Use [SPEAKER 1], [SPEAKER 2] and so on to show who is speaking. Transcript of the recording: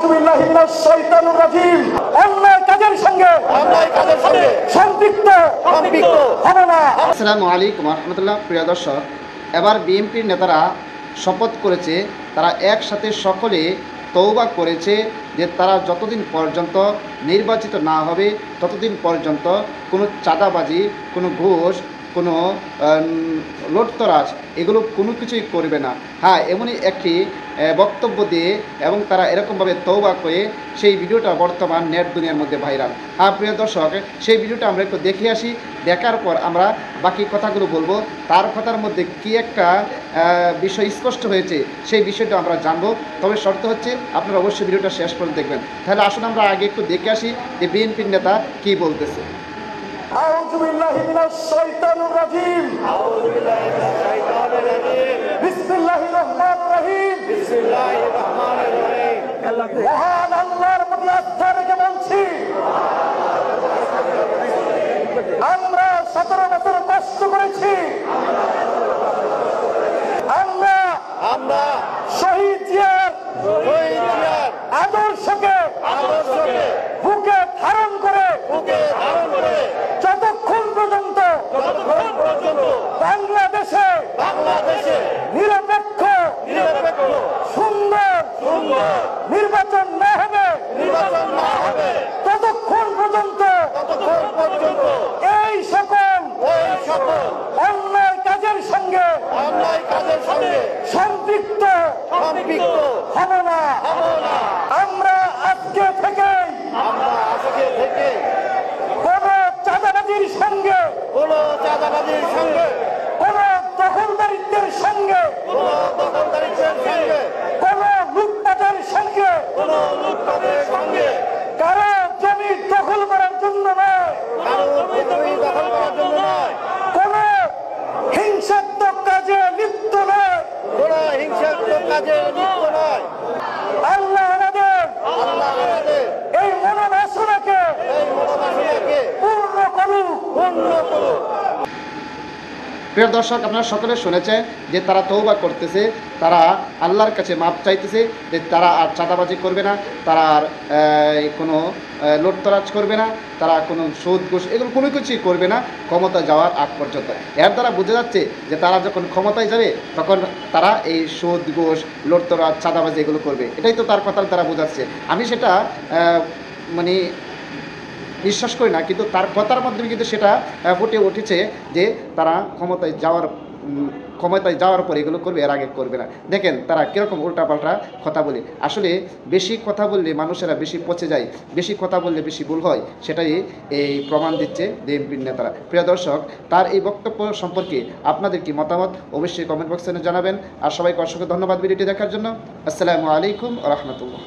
[SPEAKER 1] আউযু বিল্লাহি মিনাশ শাইতানির রাজিম। অন্যায় কাজের সঙ্গে সম্পৃক্ত হবে না।
[SPEAKER 2] আসসালামু আলাইকুম ওয়া রাহমাতুল্লাহ। প্রিয় দর্শক, এবার বিএনপির নেতারা শপথ করেছে, তারা একসাথে সকলে তওবা করেছে যে তারা যতদিন পর্যন্ত নির্বাচিত না হবে ততদিন পর্যন্ত কোনো চাঁদাবাজি, কোনো ঘুষ, কোনো লুটতরাজ এগুলো কোনো কিছুই করবে না। হ্যাঁ, এমনই একটি বক্তব্য দিয়ে এবং তারা এরকমভাবে তওবা করে সেই ভিডিওটা বর্তমান নেট দুনিয়ার মধ্যে ভাইরাল। হ্যাঁ প্রিয় দর্শক, সেই ভিডিওটা আমরা একটু দেখে আসি, দেখার পর আমরা বাকি কথাগুলো বলবো। তার কথার মধ্যে কি একটা বিষয় স্পষ্ট হয়েছে সেই বিষয়টা আমরা জানবো। তবে শর্ত হচ্ছে আপনারা অবশ্যই ভিডিওটা শেষ করে দেখবেন। তাহলে আসুন আমরা আগে একটু দেখে আসি যে বিএনপির নেতা কী বলতেছে।
[SPEAKER 1] আউযু বিল্লাহি মিনাশ শাইতানির রাজিম। বিসমিল্লাহির রহমানির রহিম। মহান আল্লাহর প্রতি আস্থা রেখে বলছি, আমরা 17 বছর কষ্ট করেছি। আমরা শহীদ জিয়ার আদর্শকে বুকে ধারণ করে যতক্ষণ পর্যন্ত বাংলাদেশে নিরপেক্ষ সুন্দর নির্বাচন না হবে ততক্ষণ পর্যন্ত এই সকল অন্যায় কাজের সঙ্গে সম্পৃক্ত হবে না। আমরা আজকে থেকে কোন চাঁদাবাজির সঙ্গে কোন দখলদারিত্বের সঙ্গে কোন লুটপাটের সঙ্গে কারো জমি দখল করার জন্য নয়, কোন হিংসাত্মক কাজে লিপ্ত নয়। আল্লাহ আমাদের এই মনোবাসনাকে পূর্ণ করুক।
[SPEAKER 2] প্রিয় দর্শক, আপনারা সকলে শুনেছেন যে তারা তওবা করতেছে, তারা আল্লাহর কাছে মাপ চাইতেছে যে তারা আর চাঁদাবাজি করবে না, তারা আর কোনো লুটতরাজ করবে না, তারা কোনো সুদ ঘুষ এগুলো কোনো কিছুই করবে না ক্ষমতা যাওয়ার আগ পর্যন্ত। এর দ্বারা বোঝা যাচ্ছে যে তারা যখন ক্ষমতায় যাবে তখন তারা এই সুদ ঘুষ লুটতরাজ চাঁদাবাজি এগুলো করবে। এটাই তো তার কথার দ্বারা বোঝাচ্ছে। আমি সেটা মানে বিশ্বাস করি না, কিন্তু তার কথার মাধ্যমে কিন্তু সেটা ফুটে উঠেছে যে তারা ক্ষমতায় যাওয়ার পর এগুলো করবে, এর আগে করবে না। দেখেন তারা কীরকম উল্টাপাল্টা কথা বলে। আসলে বেশি কথা বললে মানুষেরা বেশি পচে যায়, বেশি কথা বললে বেশি ভুল হয়, সেটাই এই প্রমাণ দিচ্ছে বিএনপির নেতারা। প্রিয় দর্শক, তার এই বক্তব্য সম্পর্কে আপনাদের কি মতামত অবশ্যই কমেন্ট বক্সে জানাবেন। আর সবাইকে অসংখ্য ধন্যবাদ ভিডিওটি দেখার জন্য। আসসালামু আলাইকুম ওয়া রাহমাতুল্লাহ।